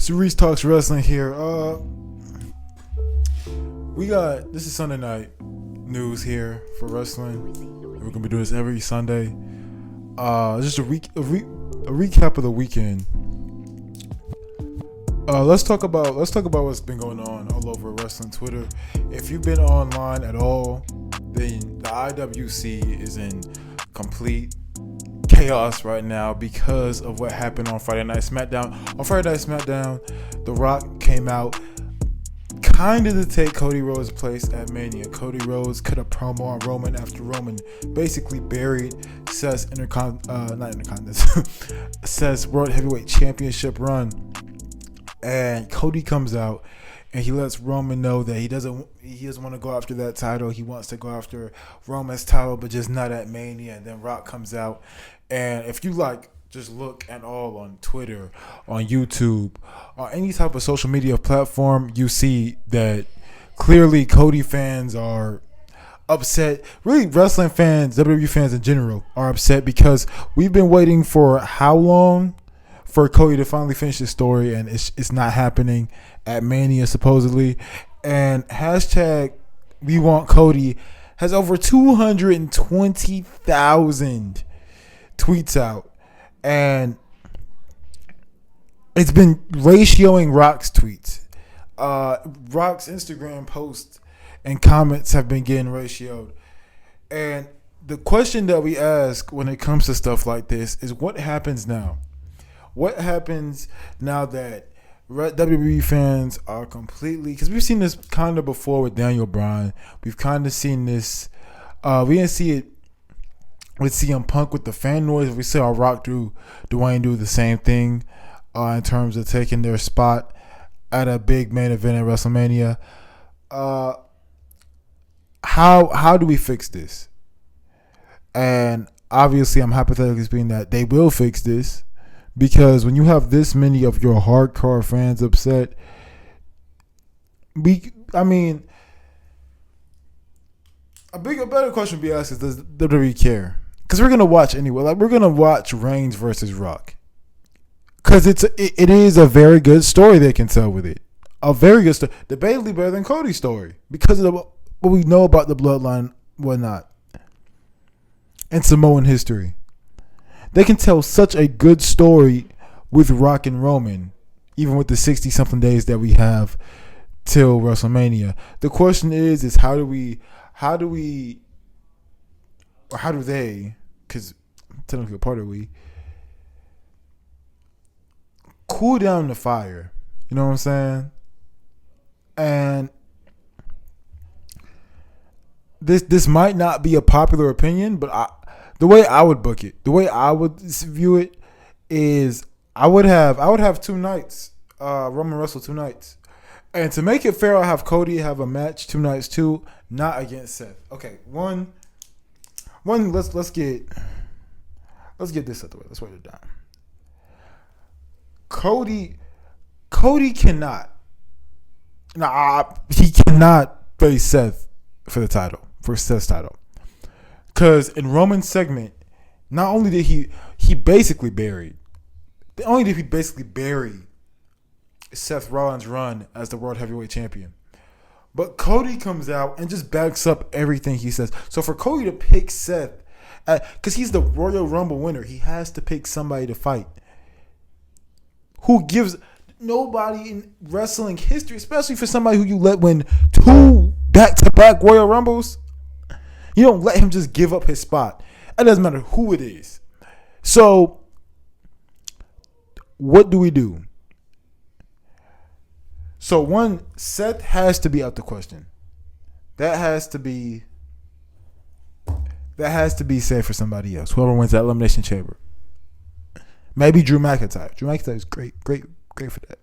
It's Reece Talks Wrestling here. This is Sunday night news here for wrestling. We're gonna be doing this every Sunday. Just a recap of the weekend. Let's talk about what's been going on all over wrestling Twitter. If you've been online at all, then the IWC is in complete chaos right now because of what happened on Friday Night SmackDown. On Friday Night SmackDown, The Rock came out kind of to take Cody Rhodes' place at Mania. Cody Rhodes cut a promo on Roman after Roman basically buried Seth's Seth's World Heavyweight Championship run. And Cody comes out and he lets Roman know that he doesn't want to go after that title. He wants to go after Roman's title, but just not at Mania. And then Rock comes out. And if you just look at all on Twitter, on YouTube, or any type of social media platform, you see that clearly Cody fans are upset. Really, wrestling fans, WWE fans in general, are upset because we've been waiting for how long for Cody to finally finish his story, and it's not happening at Mania supposedly. And hashtag wewantcody has over 220,000 tweets out, and it's been ratioing Rock's tweets. Rock's Instagram posts and comments have been getting ratioed. And the question that we ask when it comes to stuff like this is, what happens now? What happens now that WWE fans are completely... Because we've seen this kind of before with Daniel Bryan. We've kind of seen this... we didn't see it with CM Punk with the fan noise. We saw Rock Dwayne do the same thing in terms of taking their spot at a big main event at WrestleMania. How do we fix this? And obviously, I'm hypothetically speaking that they will fix this, because when you have this many of your hardcore fans upset, a better question to be asked is, does WWE care? Because we're gonna watch anyway. We're gonna watch Reigns versus Rock, because it is a very good story they can tell with it. A very good story, debatably better than Cody's story, because of what we know about the bloodline, whatnot, and Samoan history. They can tell such a good story with Rock and Roman, even with the 60-something days that we have till WrestleMania. The question is how do they, because technically a part of cool down the fire? You know what I'm saying? And this might not be a popular opinion, but the way I would book it, the way I would view it is, I would have 2 nights, Roman wrestle 2 nights. And to make it fair, I'll have Cody have a match 2 nights too, not against Seth. Okay, one. Let's get this out the way. Let's write it down. Cody cannot. He cannot face Seth for the title, for Seth's title, because in Roman's segment, not only did he basically bury Seth Rollins' run as the World Heavyweight Champion, but Cody comes out and just backs up everything he says. So for Cody to pick Seth, because he's the Royal Rumble winner, he has to pick somebody to fight. Who gives nobody in wrestling history, especially for somebody who you let win 2 back-to-back Royal Rumbles, you don't let him just give up his spot. It doesn't matter who it is. So what do we do? So one, Seth has to be out the question. That has to be safe for somebody else. Whoever wins that Elimination Chamber. Maybe Drew McIntyre. Drew McIntyre is great for that.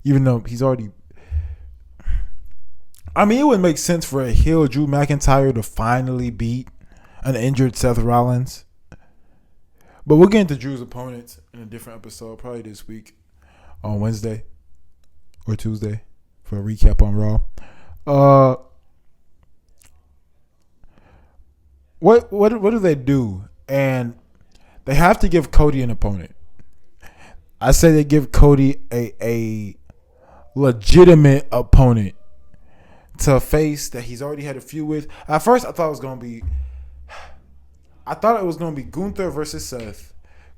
Even though he's already... it would make sense for a heel Drew McIntyre to finally beat an injured Seth Rollins. But we'll get into Drew's opponents in a different episode, probably this week on Wednesday or Tuesday for a recap on Raw. What do they do? And they have to give Cody an opponent. I say they give Cody a legitimate opponent to face that he's already had a feud with. At first, I thought it was gonna be Gunther versus Seth,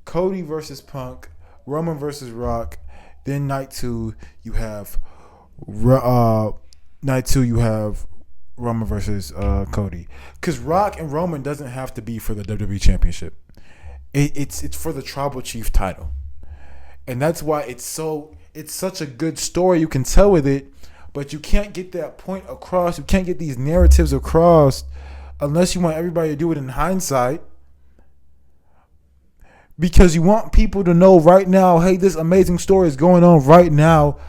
Cody versus Punk, Roman versus Rock. Then night two, you have Roman versus Cody. Because Rock and Roman doesn't have to be for the WWE Championship. It's for the Tribal Chief title, and that's why it's such a good story you can tell with it. But you can't get that point across. You can't get these narratives across unless you want everybody to do it in hindsight. Because you want people to know right now, hey, this amazing story is going on right now.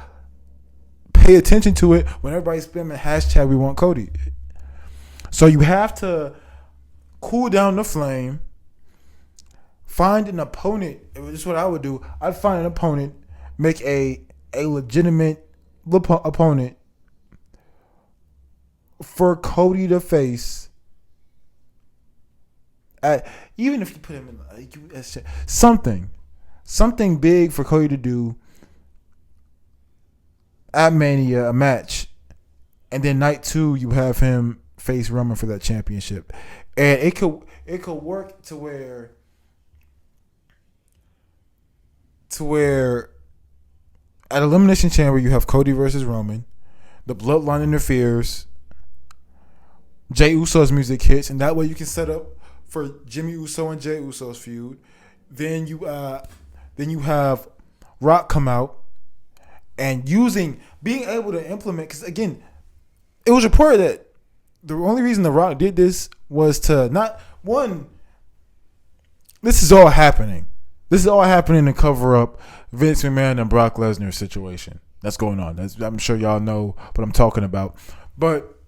Pay attention to it when everybody's spamming hashtag we want Cody. So you have to cool down the flame. Find an opponent. This is what I would do. I'd find an opponent, make a legitimate opponent for Cody to face. Even if you put him in something big for Cody to do at Mania, a match, and then night two you have him face Roman for that championship, and it could work to where at Elimination Chamber you have Cody versus Roman, the Bloodline interferes, Jey Uso's music hits, and that way you can set up for Jimmy Uso and Jey Uso's feud. Then you have Rock come out and being able to implement, because again, it was reported that the only reason The Rock did this was to this is all happening. This is all happening to cover up Vince McMahon and Brock Lesnar situation that's going on. I'm sure y'all know what I'm talking about. But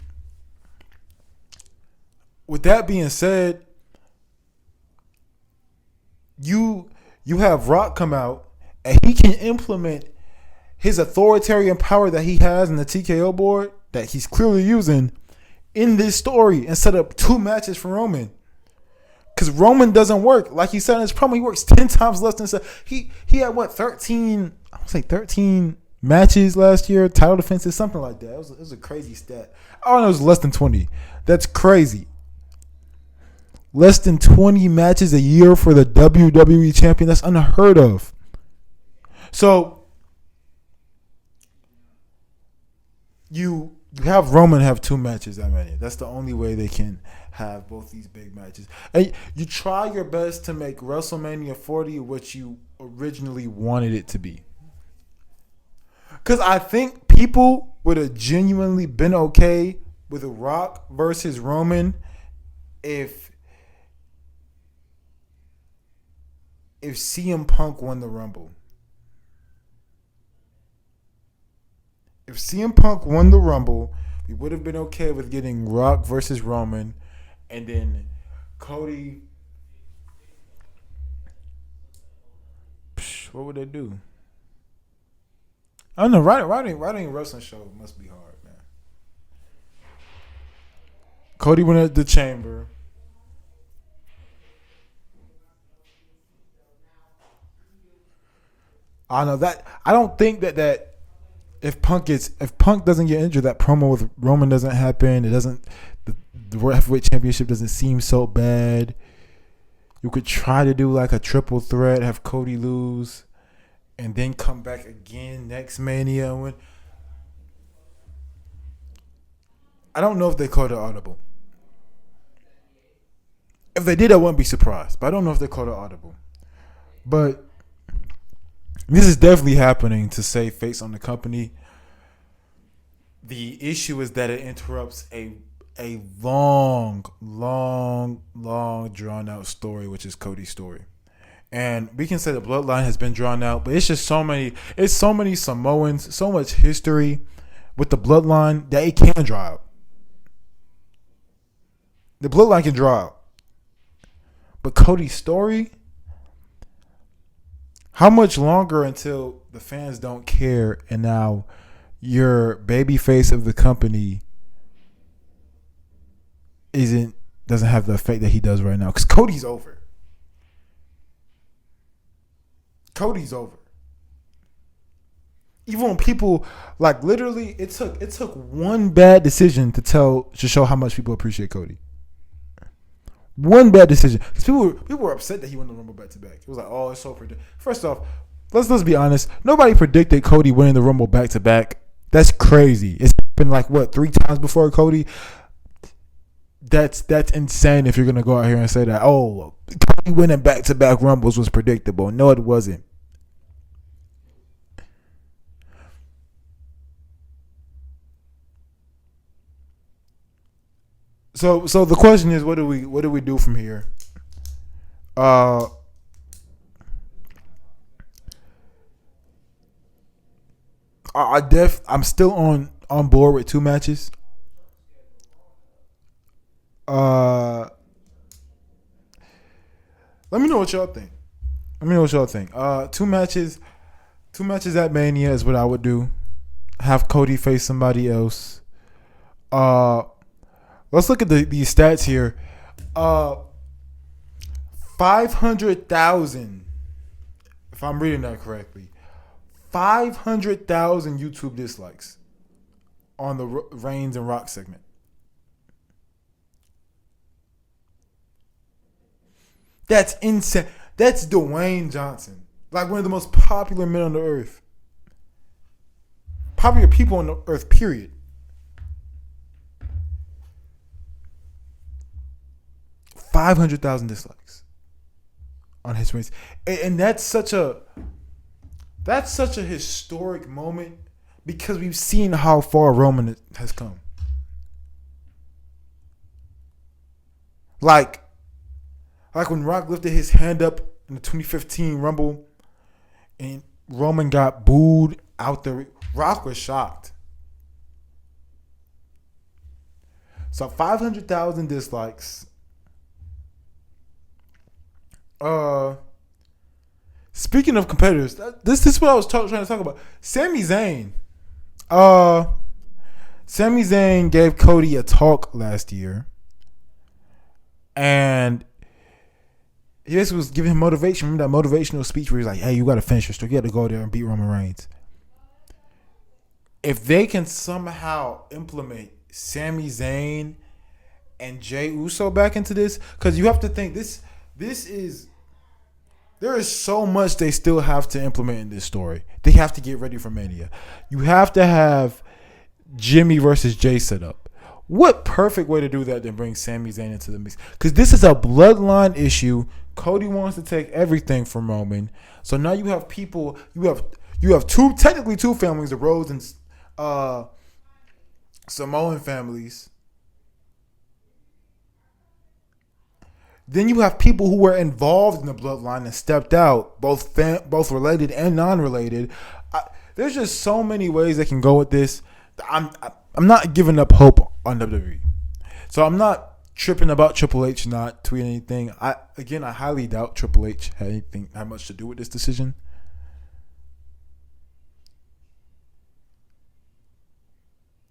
with that being said, you have Rock come out and he can implement his authoritarian power that he has in the TKO board that he's clearly using in this story and set up 2 matches for Roman. Because Roman doesn't work. Like he said in his promo, he works 10 times less than he had 13 matches last year, title defenses, something like that. It was a crazy stat. I don't know, it was less than 20. That's crazy. Less than 20 matches a year for the WWE champion. That's unheard of. So you have Roman have 2 matches that many. That's the only way they can have both these big matches. And you try your best to make WrestleMania 40 what you originally wanted it to be. Because I think people would have genuinely been okay with a Rock versus Roman if CM Punk won the Rumble. If CM Punk won the Rumble, we would have been okay with getting Rock versus Roman, and then Cody. What would they do? I don't know. Writing a wrestling show must be hard, man. Cody went at the Chamber. I know that. I don't think that if Punk doesn't get injured, that promo with Roman doesn't happen. It doesn't. The World Heavyweight Championship doesn't seem so bad. You could try to do like a triple threat, have Cody lose, and then come back again next Mania and win. I don't know if they called it audible. If they did, I wouldn't be surprised. But I don't know if they called it audible. But this is definitely happening to save face on the company. The issue is that it interrupts a long drawn out story, which is Cody's story. And we can say the bloodline has been drawn out, but it's just so many Samoans, so much history with the bloodline that it can draw out. The bloodline can draw out. But Cody's story, how much longer until the fans don't care and now your baby face of the company doesn't have the effect that he does right now? Because Cody's over. Cody's over. Even when people like literally, it took one bad decision to show how much people appreciate Cody. One bad decision, because people were upset that he won the Rumble back to back. It was like, oh, it's so predictable. First off, let's be honest. Nobody predicted Cody winning the Rumble back to back. That's crazy. It's been like what 3 times before Cody. That's insane. If you're gonna go out here and say that, oh, Cody winning back to back Rumbles was predictable. No, it wasn't. So the question is, what do we do from here? I'm still on board with 2 matches. Let me know what y'all think. 2 matches at Mania is what I would do. Have Cody face somebody else. Let's look at these stats here. 500,000, if I'm reading that correctly. 500,000 YouTube dislikes on the Reigns and Rock segment. That's insane. That's Dwayne Johnson. Like one of the most popular men on the earth. Popular people on the earth, period. 500,000 dislikes on his Reigns. And that's such a historic moment because we've seen how far Roman has come. Like when Rock lifted his hand up in the 2015 Rumble and Roman got booed out there, Rock was shocked. So 500,000 dislikes. Speaking of competitors, this is what I was trying to talk about. Sami Zayn. Sami Zayn gave Cody a talk last year, and he basically was giving him motivation. Remember that motivational speech where he's like, "Hey, you got to finish your story. You got to go there and beat Roman Reigns." If they can somehow implement Sami Zayn and Jey Uso back into this, because you have to think this is. There is so much they still have to implement in this story. They have to get ready for Mania. You have to have Jimmy versus Jay set up. What perfect way to do that than bring Sami Zayn into the mix? Because this is a bloodline issue. Cody wants to take everything from Roman. So now you have people. You have technically two families, the Rhodes and Samoan families. Then you have people who were involved in the bloodline and stepped out, both related and non-related. There's just so many ways they can go with this. I'm not giving up hope on WWE. So I'm not tripping about Triple H not tweeting anything. I highly doubt Triple H had much to do with this decision.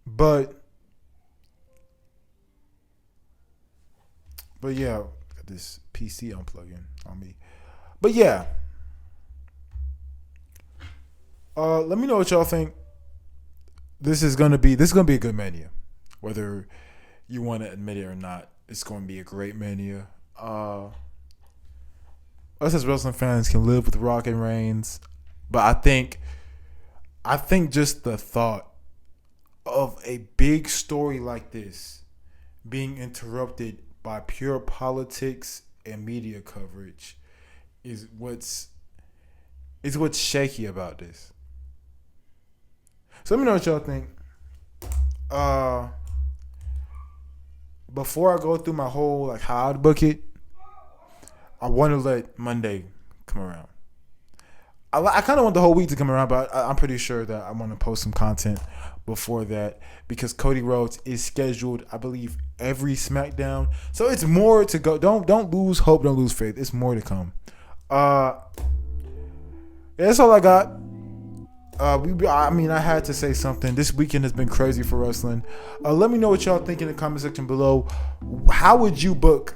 But yeah. This PC unplugging on me, but yeah. Let me know what y'all think. This is gonna be a good Mania, whether you want to admit it or not. It's going to be a great Mania. Us as wrestling fans can live with Rock and Reigns, but I think just the thought of a big story like this being interrupted by pure politics and media coverage is what's shaky about this. So let me know what y'all think. Before I go through my whole how I'd book it, I want to let Monday come around. I kind of want the whole week to come around, but I'm pretty sure that I want to post some content before that because Cody Rhodes is scheduled, I believe, every SmackDown. So it's more to go. Don't lose hope. Don't lose faith. It's more to come. That's all I got. I had to say something. This weekend has been crazy for wrestling. Let me know what y'all think in the comment section below. How would you book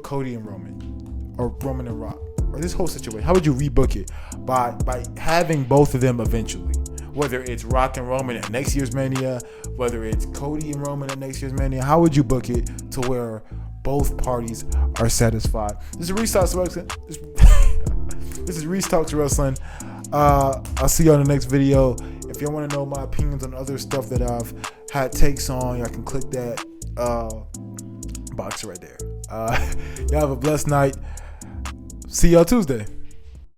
Cody and Roman, or Roman and Rock, or this whole situation, how would you rebook it by having both of them eventually? Whether it's Rock and Roman at next year's Mania, whether it's Cody and Roman at next year's Mania, how would you book it to where both parties are satisfied? This is Reece Talks Wrestling. This is Reece Talks Wrestling. I'll see you on the next video. If you want to know my opinions on other stuff that I've had takes on, y'all can click that box right there. Y'all have a blessed night. See y'all Tuesday.